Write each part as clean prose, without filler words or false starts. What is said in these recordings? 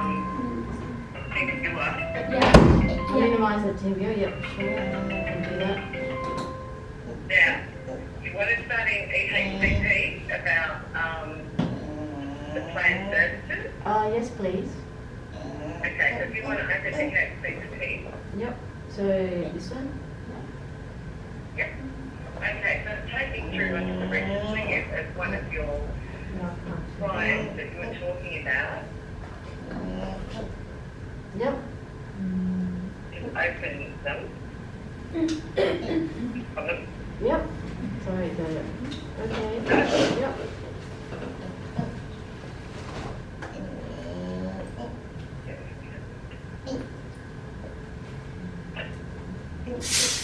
team viewer. Yeah. Minimize the team view. Yep, sure. I can do that. Now, you want to study EHCP about the planned services. Yes, please. Okay, so if you want to open EHCP. Yep. So this one. Yep. Okay, so it's taking through onto the registry as one of your clients that you were talking about. Yep. Just open them. Problem. Yep. Sorry, got it. Okay. Yep.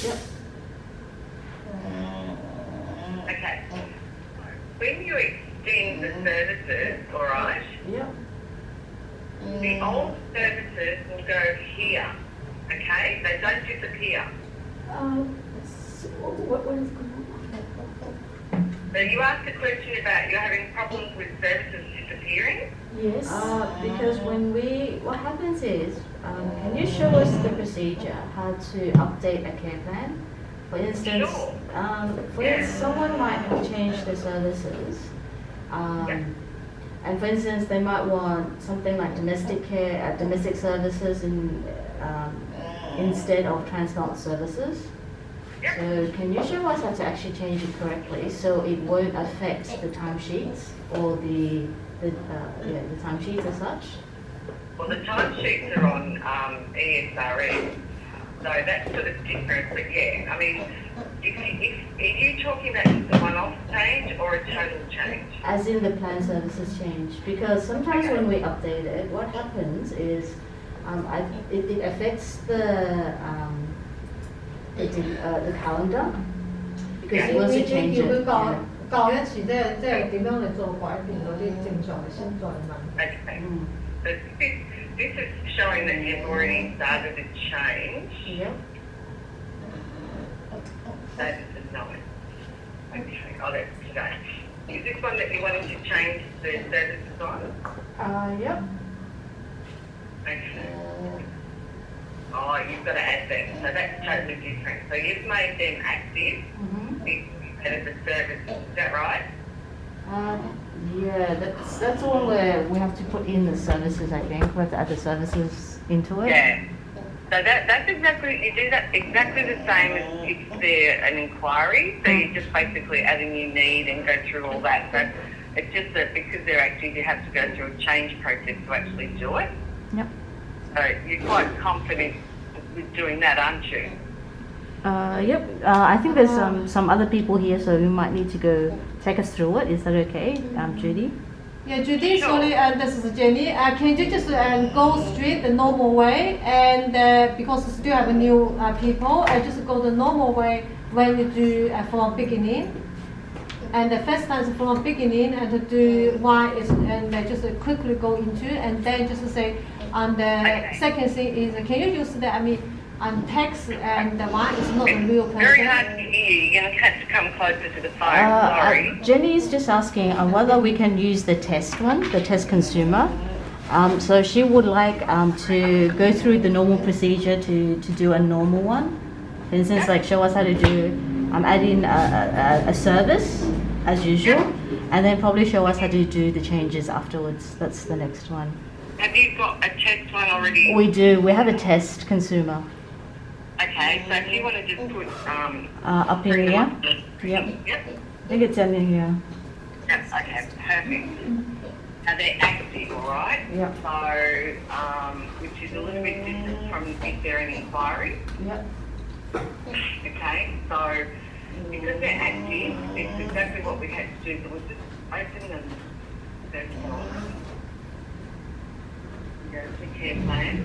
Yep. Okay. When you extend the services, all right, Yep. the old services will go here. Okay? They don't disappear. What is going on? So you asked a question about you're having problems with services disappearing. Yes. Because what happens is, can you show us the procedure how to update a care plan? For instance, Sure. Someone might have changed their services, and for instance, they might want something like domestic care, domestic services instead of transplant services. Yep. So can you show us how to actually change it correctly so it won't affect the timesheets or the timesheets as such? Well, the timesheets are on ESRS, so that's sort of different. But yeah, I mean, are you talking about just a one-off change or a total change? As in the plan services change, because sometimes when we update it, what happens is it affects the calendar because you also change it. Yeah. 舊一次即係點樣嚟做改變嗰啲正常嘅現在問題。 Okay. So this is showing that you've already started a change. Yep. That is a no. Okay, let's change. Is this one that you wanted to change the services on? Yep. Okay. Oh, you've got to add them. So that's totally different. So you've made them active. As a service. Is that right? Yeah, that's all where we have to put in the services. I think we have to add the services into it. Yeah. So that's exactly, you do that exactly the same as if they're an inquiry. So you're just basically adding your need and go through all that. So it's just that because they're active, you have to go through a change process to actually do it. Yep. So you're quite confident with doing that, aren't you? Yep. I think there's some other people here, so we might need to go take us through it. Is that okay, Judy? Yeah, Judy, Sure. sorry, this is Jenny. Can you just go straight the normal way? And because we still have new people, just go the normal way when you do from beginning. And the first time is from beginning, and to do why is and just quickly go into, and then just say. And the second thing is, can you use the text and the one is not a real person? Very hard to hear you. You're going to have to come closer to the phone. Sorry. Jenny is just asking whether we can use the test one, the test consumer. So she would like to go through the normal procedure to do a normal one. For instance, like show us how to do, add in a service as usual, and then probably show us how to do the changes afterwards. That's the next one. Have you got a test one already? We do. We have a test consumer. Okay, so if you want to just put Up in bring them here. up to- Yep. Yep. I think it's in here. Yep. Okay. Perfect. Now they're active, all right? Yep. So, which is a little bit different from if they're an inquiry. Yep. Okay. So because they're active, it's exactly what we had to do. So we'll just open them. That's all. Go to care plan.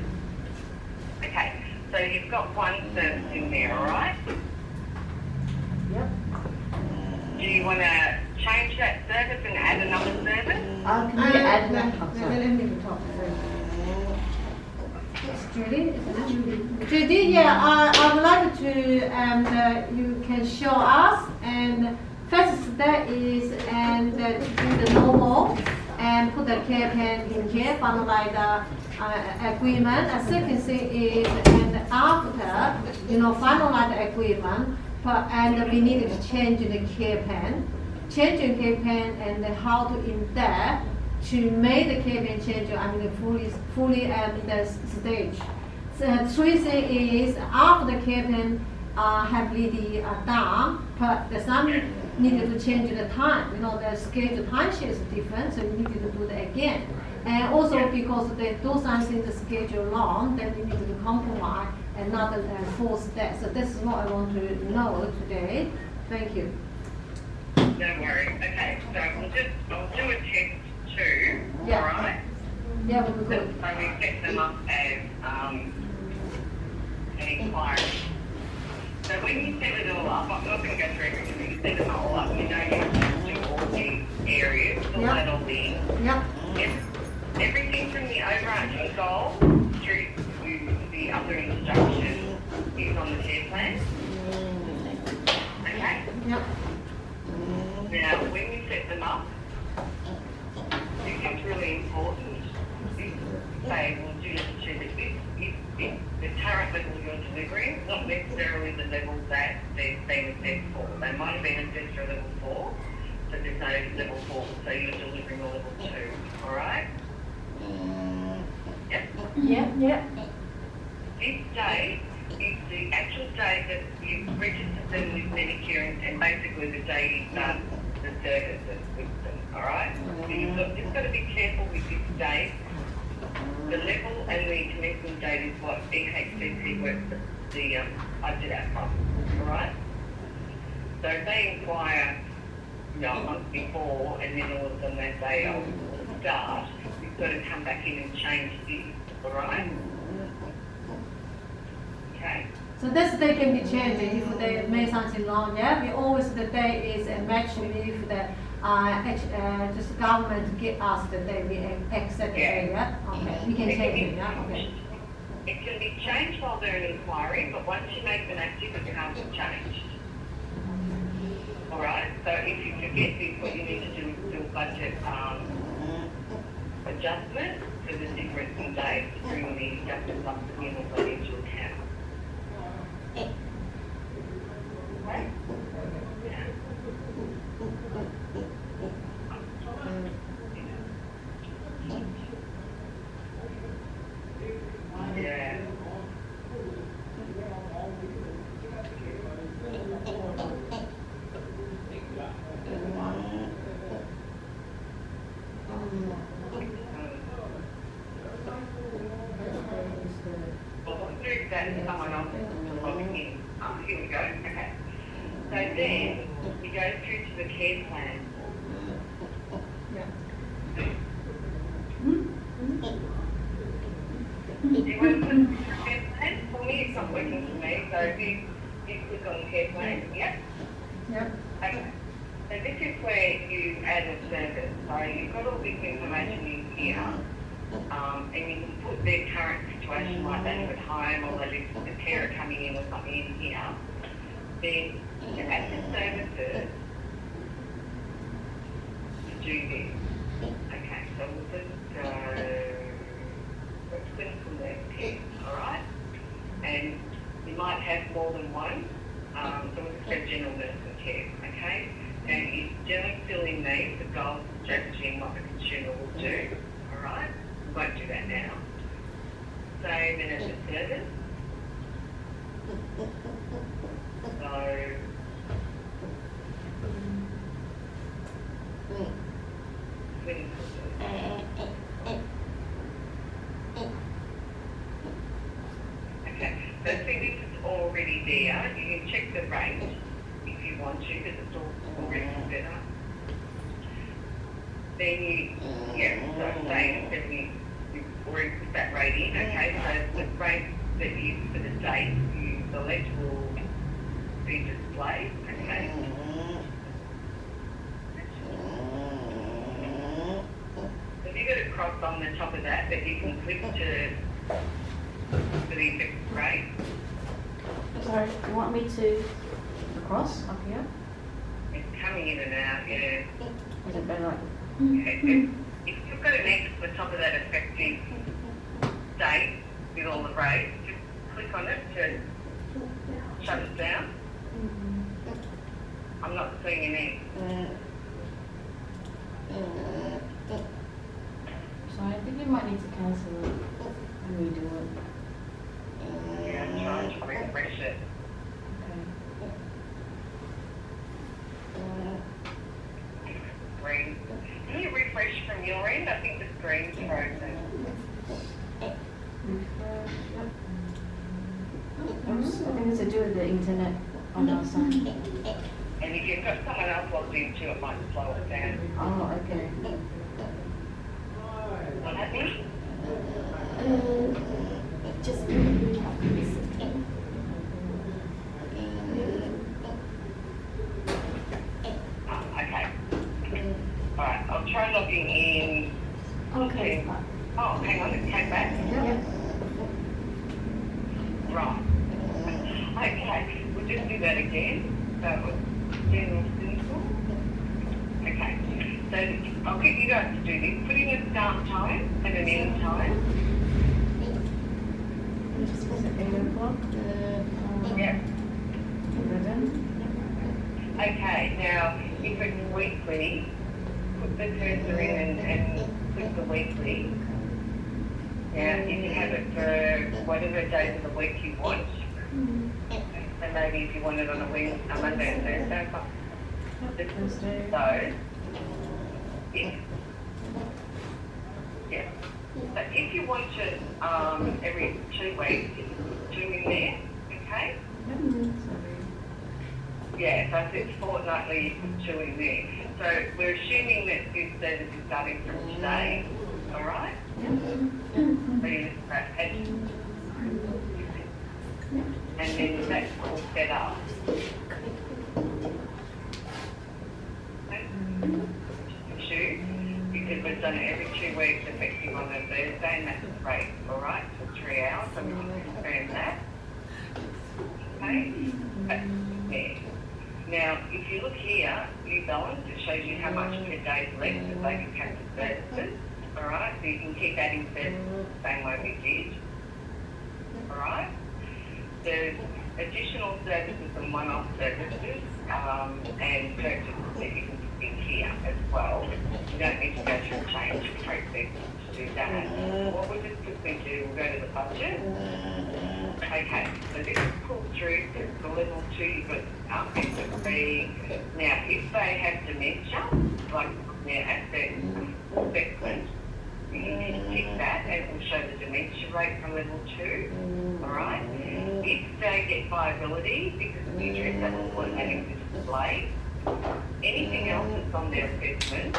Okay. So you've got one service in there, all right? Yep. Do you want to change that service and add another service? Can you add that? Oh, sorry. Let me talk first. It's Judy, isn't it? Judy, yeah, I would like to, you can show us, and first step is, and do the normal, and put the care plan in here, finalize the agreement. And second thing is, and after, finalize the agreement, and we need to change the care plan. Changing care plan and how to in there to make the care plan change, fully the stage. So three thing is after the care plan have really done, but the some needed to change the time. The schedule time sheet is different, so you need to do that again. And also because they do something the schedule long, then we need to compromise another fourth step. So this is what I want to know today. Thank you. No worries. Okay, so I'll do a test too. Yeah. All right. Yeah, we'll be So good. we set them up as an inquiry. So when you set it all up, I'm not going to go through everything, but you set them all up, you do all these areas, fill Yeah. that all in. Yep. Everything from the overarching goal through to the other instructions is on the care plan. Okay? Yep. Now, when you set them up, this is really important. Say, well, due to this, if the current level you're delivering, not necessarily the level that they've been assessed for. They might have been assessed for level 4, but there's no level 4, so you're delivering a level 2. All right? Yep. Yeah. This day is the actual day that you registered them with Medicare and basically the day you start the services with them, alright? So you've just got to be careful with this date. The level and the commencement date is what EHCP works the budget out from, alright? So if they inquire a month before and then all of a sudden they say, oh, we'll start, you've got to come back in and change this, alright? Okay. So this day can be changed if they made something wrong. Yeah, we always the day is matched with the just government give us the day we accept the day. Yeah, okay, we can change it. Yeah, okay. It can be changed while they're in inquiry, but once you make them active, it can't be changed. All right. So if you forget this, what you need to do is do a budget adjustment for the difference in dates to bring the adjustments up to the annual financial account. Right? Yeah. Yeah. Well, through that, someone else is logging in. Here we go. Okay. So then we go through to the care plan. Do you want to put the care plan? For me, it's not working for me. So if you click on the care plan, yep. Yep. Okay. So this is where you add a service. So you've got all this information in here, and you can put their current situation, like they live at home or they live with a carer coming in or something in here. Then you add the services to do this. Okay, so we'll just go, let's clinical nurse care, alright? And you might have more than one, so we'll just go general nursing care, okay? And you generally fill in these, the goals, the strategy, and what the consumer will do, alright? We won't do that now. Save and as a service. So, clinical service. Okay, so see this is already there. You can check the rate if you want to, because it's already set up. Then you, so say that you've already put that rate in, okay, so the rate that you, for the date you select will be displayed, okay. Have you got a cross on the top of that you can click to for the effective rate? Sorry, you want me to across up here? It's coming in and out, yeah. Is it better? Okay. If you've got an X at the top of that effective date with all the rates, just click on it to shut it down. I'm not seeing an X. So I think you might need to cancel it and redo it. Yeah, I'm trying to refresh it. Green. Can you refresh from your end? I think the screen's frozen. Oops, I think it's to do with the internet on our side. And if you've got someone else logged in too, it might slow it down. Oh, okay. What happened? Just Oh, okay. Alright, I'll try logging in. okay. Oh, hang on, it came back. Yep. Right. Okay, we'll just do that again. That was general simple. Okay, so I'll get you guys to do this. Put in a start time and an end time. Just was it 8 o'clock? Yeah. 11. Okay, now if it's weekly, put the cursor in and click the weekly. Now you can have it for whatever days of the week you want. And maybe if you want it on a Monday and Thursday. Thursday. So, if, yeah. But if you want it every 2 weeks, 2 in there, okay? Yeah, so if it's fortnightly, you put 2 in there. So we're assuming that this service is starting from today, all right? So you just press add. And then that's all set up. Choose, because we've done it every 2 weeks, effective on a Thursday, and that's great, all right, for 3 hours, so we can confirm that. Okay, that's there. Now, if you look here, view balance, it shows you how much per day's left that they can have for services, all right, so you can keep adding services the same way we did, all right. There's additional services and one-off services and purchases that you can put in here as well. You don't need to go through a change process to do that. What we'll just quickly do, we'll go to the budget. Okay, so this is pulled through to the level 2, you've got exit fee. Now, if they have dementia, like their asset assessment, you can tick that and it will show the dementia rate from level 2, all right? If they get viability because of the address, that will automatically display. Anything else that's on their assessment,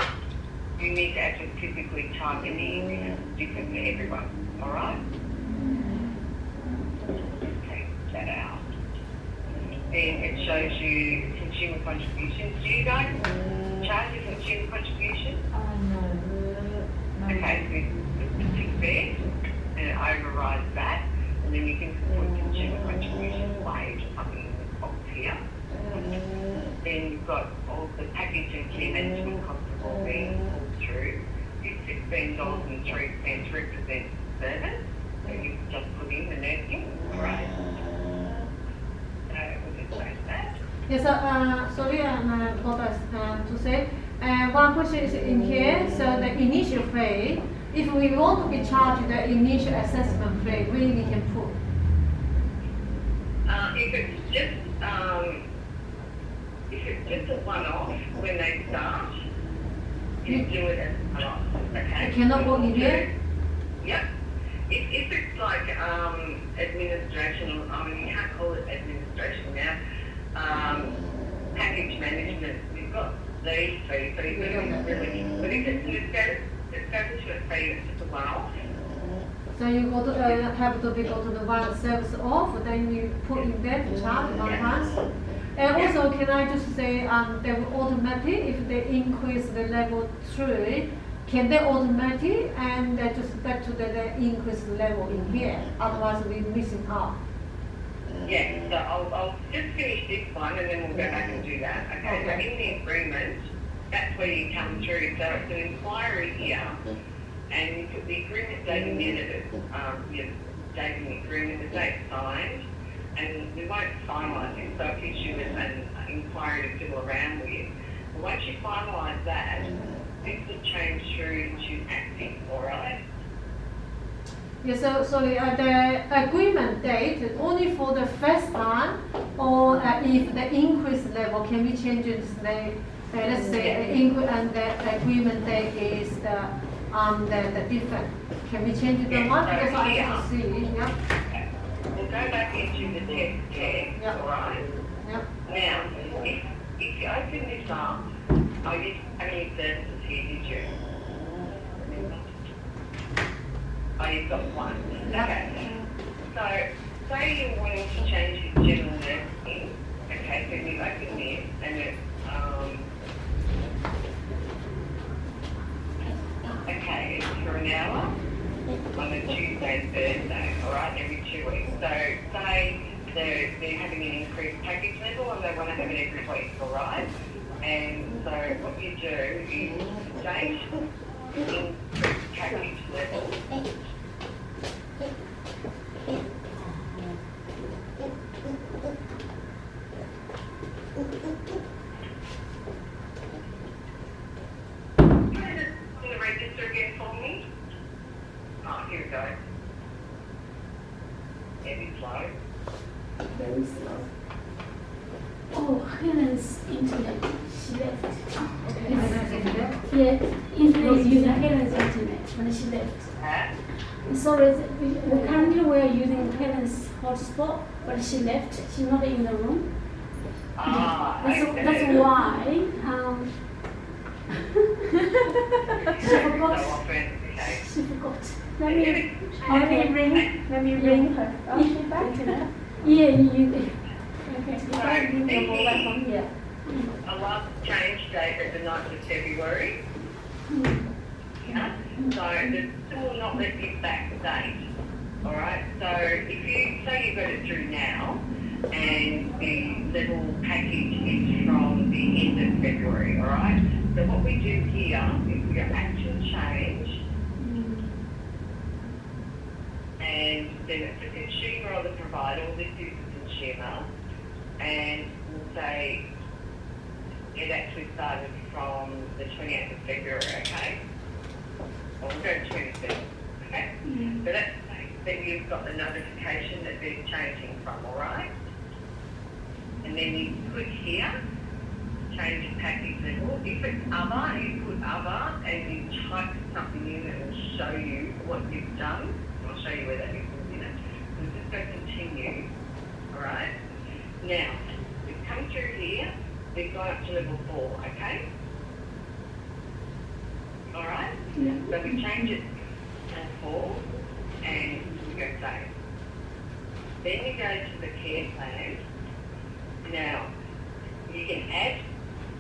you need to actually physically type in because it's different for everyone, all right? Take that out. Then it shows you consumer contributions. Do you guys charge a consumer contribution? No. Okay, so you tick there and it overrides that. And then you can put consumer contributions wage or something in the box here. Then you've got all the package and care management costs have all been pulled through. This $16.03 represents service. So you just put in the nursing, right? So we'll just say that. Yes, sorry, Lotus, to say, one question is in here, so the initial fee, if we want to be charged the initial assessment fee, we can put. If it's just a one-off when they start, you do it as a one-off, okay? You cannot put in here? Yep. If it's like administration, I mean, you can't call it administration now, package management, you've got these fees, so you've got to be really, but if it's an establishment fee, it's just a one-off. So you go to, have to be go to the one service off, then you put in there to charge one time. And also, can I just say, they will automatic, if they increase the level 3, can they automatic and they just back to the increased level in here? Otherwise, we're missing out. Yeah, so I'll just finish this one and then we'll go back and do that. Okay, so in the agreement, that's where you come through. So it's an inquiry here. and you put the agreement date and minute, your date and the agreement, the date signed, and we won't finalise it, so it gives you an inquiry to fiddle around with. But once you finalise that, this will change through to active, alright? Yeah, so sorry, the agreement date is only for the first time, or if the increase level, can we change it? Let's say the agreement date is the different. Can we change it? Yeah, One so because I here- can see. Yeah, We'll go back into the test there, Yeah. alright? yeah. Now, if you open this up, oh, you didn't have any services here, did you? Oh, you've got one. Okay. So, say you're wanting to change your general nursing, okay, so you open this, and it's, okay, it's for an hour on a Tuesday and Thursday, alright, every 2 weeks. So, say they're having an increased package level and they want to have it every week, alright? And so what you do is state increased package level. Can you register again for me? Oh, here we go. Maybe slow. Very slow. Oh, Helen's internet. She left. Yeah, internet is using Helen's internet when she left. Huh? Sorry, currently we are using Helen's hotspot, but she left. She's not in the room. Ah, okay. That's why. She So forgot. often, okay. She forgot. Let me ring her. Oh, she's back now. Yeah, you. Okay, if I ring the mobile from here. A last change date at the 9th of February. Yeah? So the system will not let you backdate. Alright? So if you say you've got it through now and the level package is from the end of February, alright? So what we do here is we go action change and then it's the consumer or the provider, or this is the consumer, and we'll say it actually started from the 28th of February, okay? Or we'll go to 27th, okay? So that's then you've got the notification that they're changing from, alright? And then you click here, change the package level. If it's other, you put other and you type something in and it will show you what you've done. I'll show you where that is in a minute. We'll just go continue, alright? Now, we've come through here, we've gone up to level 4, okay? Alright? Yeah. So we change it to 4 and we go save. Then you go to the care plan. Now, you can add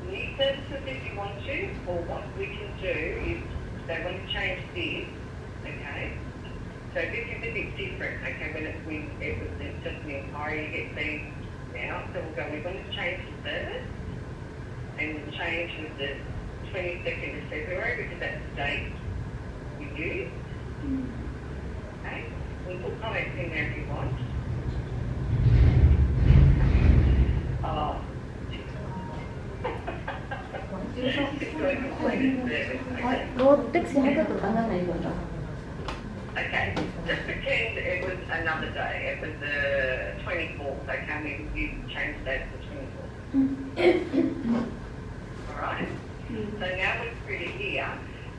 new services if you want to, or what we can do is they want to change this, okay? So this is a bit different, okay, when it was just an inquiry, you get these now. So we'll go, we want to change the service, and we'll change with the 22nd of February because that's the date we use. Okay? We'll put comments in there if you want. Oh. 너 택시 할 것도 가능하나 이거다. Okay, just pretend it was another day. It was the 24th, okay? You changed that to the 24th. Alright? So now we're pretty here,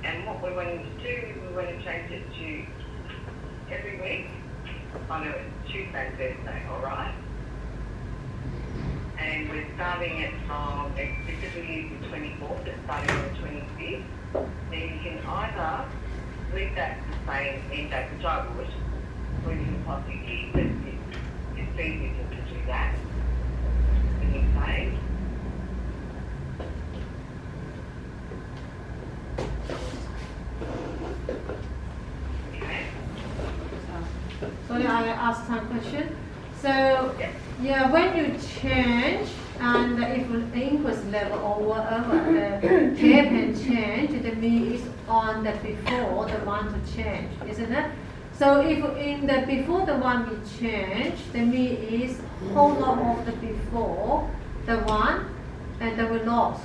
and what we're wanting to do is we want to change it to every week on a Tuesday and Thursday, alright? And we're starting it from, because we use the 24th, it's starting on the 25th. Then you can either leave that the same end date, which I would, or you can possibly keep it. It's easy to do that. When you save. Okay. Sorry, I asked some question. So, yeah, when you change and if an increase level or whatever, the care plan change, that means it's on the before the one to change, isn't it? So if in the before the one we change, the me is whole lot of the before the one, and then we lost,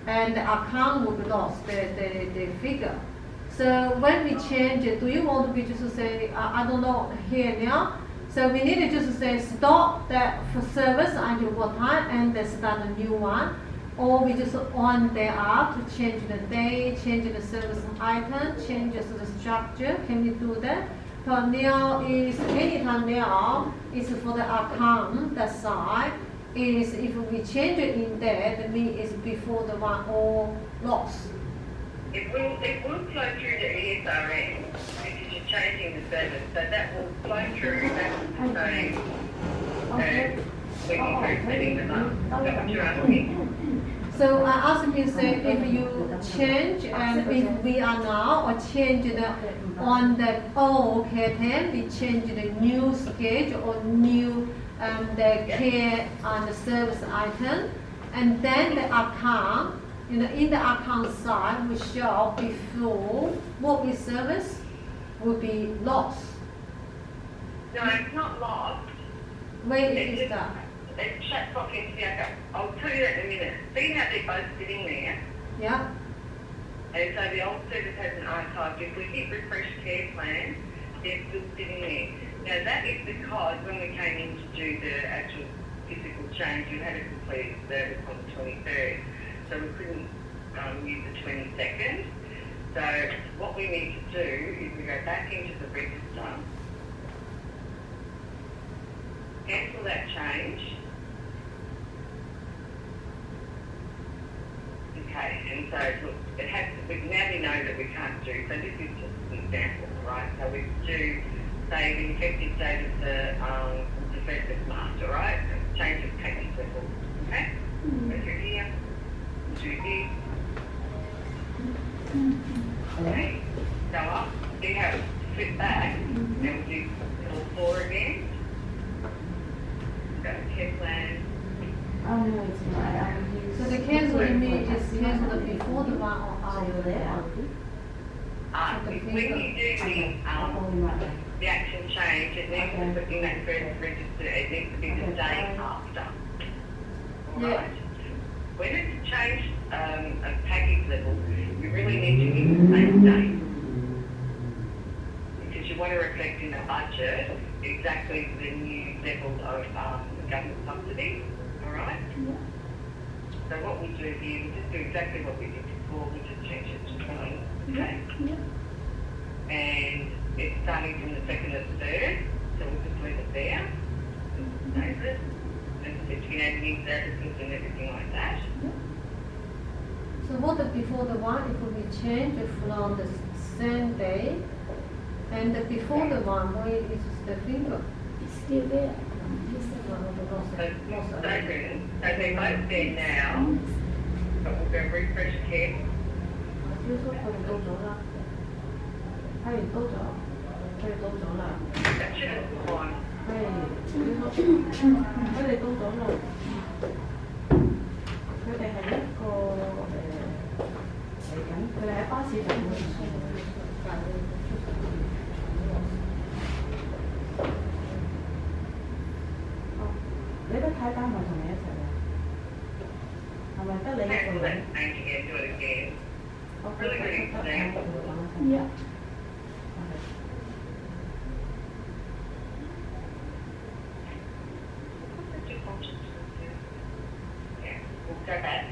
and the account will be lost, the figure. So when we change it, do you want to be just to say, I don't know here now? So we need to just say stop that for service until what time and then start a new one. Or we just on the app to change the day, change the service item, changes the structure. Can we do that? So now is anytime now is for the account, the side is if we change it in there, the me is before the one or lost. It will flow through the ESRM because you're changing the service. So that will flow through, that will say when you first setting them up. Is that what you're asking? So I asked you say if you change and if we are now or change the on the old pattern, we change the new schedule or new the care on the service item, and then the account. In the account side, we show before what we service will be lost. No, it's not lost. Where is that? It shuts off into the account. I'll tell you that in a minute. See how they're both sitting there? Yeah. And so the old service has an archive. If we hit refresh care plan, they're still sitting there. Now that is because when we came in to do the actual physical change, you had a completed service on the 23rd. So we couldn't use the 22nd. So what we need to do is we go back into the register, cancel that change. Okay, and so look, it has to, now we know that we can't do, so this is just an example, right? So we do say the effective date of the 1st of March, all right? Change of payment level, okay? Go through here. Okay, so up, see how it flip back, then we'll do all 4 again. Go to care plan. Oh no, it's not. So the cancel to me is cancel the before the one or after that. When you do the action change, it needs to put in that first register, it needs to be the day after. Alright? When it's changed a package level, you really need to use the same date. Because you want to reflect in the budget exactly the new levels of government subsidies, alright? Yeah. So what we do here, we just do exactly what we did before, we just change it to 20, okay? Yeah. And it's starting from the 2nd of the 3rd, so we'll just leave it there. Save it. And so you can add new services and everything like that. So what the before the one, it will be changed from the same day, and the before the one, where is the finger? It's still there. So they're both there now, but we'll go refresh care. 佢哋到咗啦，係到咗，佢哋到咗啦， That should have gone. 佢哋到咗啦，佢哋係一個嚟緊，佢哋喺巴士站嗰度。你都睇單咪同你一齊啊？係咪得你一 Cancel 個 that 人？ change again, do it again. 我 Really good example. Yeah. Yeah, we'll go back.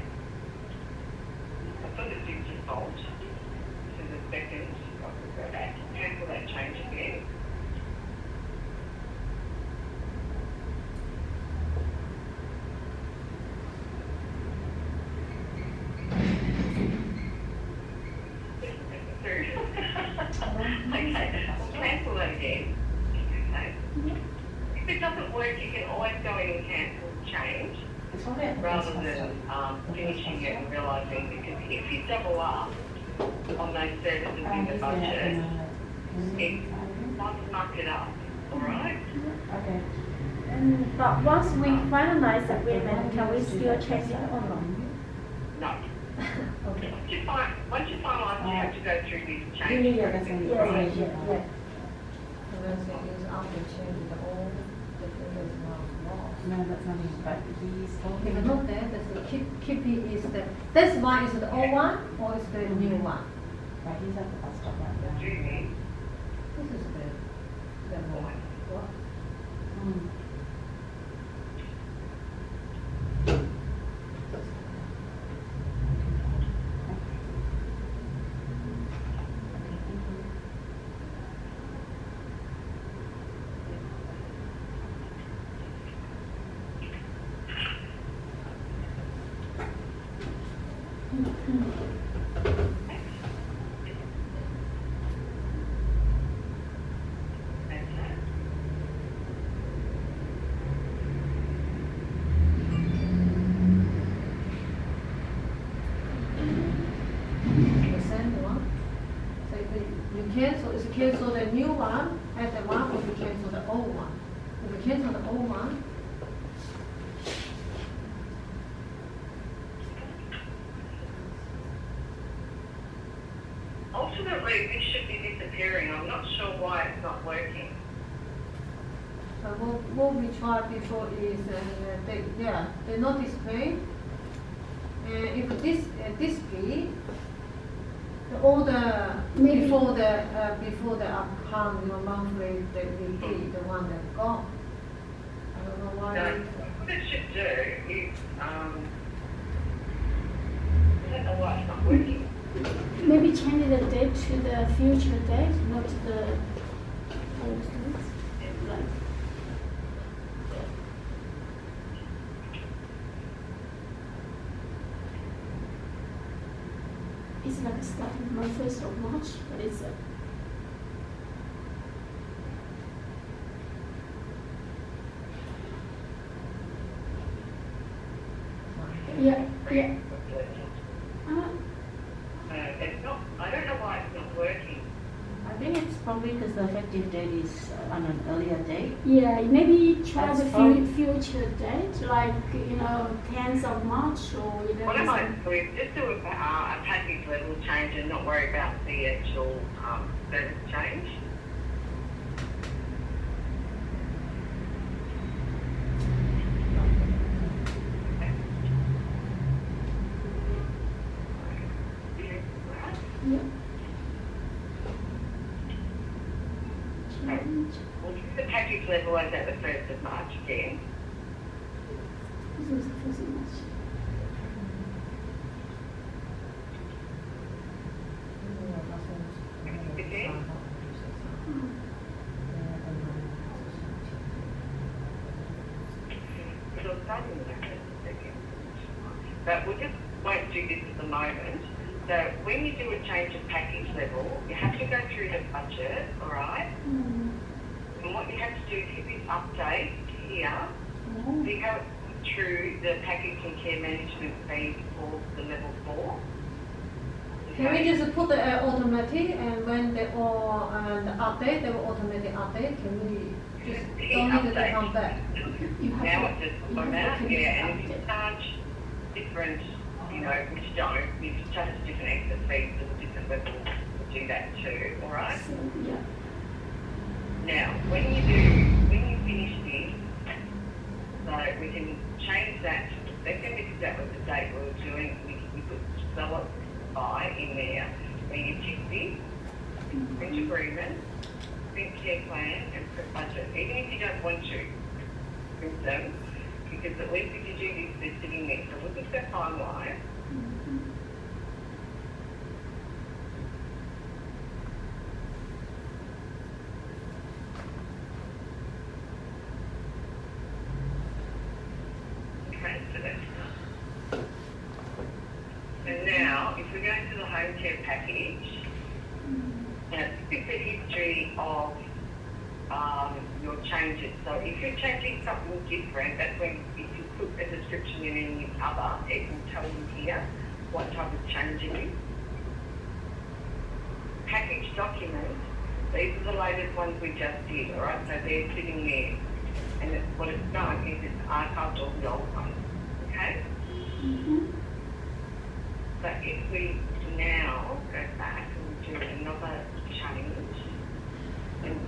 I thought it did default to the 2nd, but we'll go back, cancel that change again. Okay, we'll cancel that again. Okay. If it doesn't work, you can always go in and cancel change rather than finishing it and realising, because if you double up on those services in the budget, it does muck it up, alright? Okay. But once we finalize the agreement, can we still change it or not? No, Okay. Once you finalise, you have to go through this Yeah, change yeah, that's process. what right? it is. Yeah. So let's say it's after changing the old, the figure is now lost. No, that's not him, but he's If talking. it's not there, that's the keep it is the, that's why is the old one or is the new one? Right, he's at the bus stop right now. Judy, This is the one. What? Mm. okay. The same one. So if you cancel, if you cancel the new one, add the one, or you cancel the old one. If you cancel the old one, Ultimately, this should be disappearing. I'm not sure why it's not working. so what we tried before is, they not display. If this display, all the Maybe. before the account, your monthly, the the one that gone. I don't know why. No, what it should do is, I don't know why it's not working. Maybe change the date to the future date, not the old date. Like, it's like starting from 1st of March, but it's yeah. Uh, It's not, I don't know why it's not working. I think it's probably because the effective date is on an earlier date. Yeah, maybe try That's the fine. future date, like 10th of March or What I 11th. might do is just do a package level change and not worry about the actual service change. Yeah. Change. We'll keep the package level as at the 1st of March again. This was the 1st of March. It'll start in a second. But we just won't do this at the moment. So when you do a change of package level, you have to go through the budget, all right? Mm. And what you have to do is hit this update here. Oh. You go through the package and care management fee for the level 4. Can we just put the automatic and when they all the update, they will automatically update? Can we just don't need to come back? You have Now to- it's just you have come out, to yeah, and if you update. charge different, which you don't, if you charge different excess fees at a different level, we'll do that too, all right? So, yeah. Now, when you finish this, so we can change that to the second because that was the date we were doing. We put sell it by in there. Where you tick this, print agreement, print care plan, and print budget. Even if you don't want to print them, because at least if you do this, they're sitting there. So we'll just go finalise. Okay, so that's and now, if we go to the home care package, now pick the history of your changes. So if you're changing something different, that's when if you put a description in any other, it will tell you here what type of change it is. Package documents, these are the latest ones we just did, all right? So they're sitting there. And what it's done is it's archived all the old ones, okay? Mm-hmm. But if we now go back and do another change and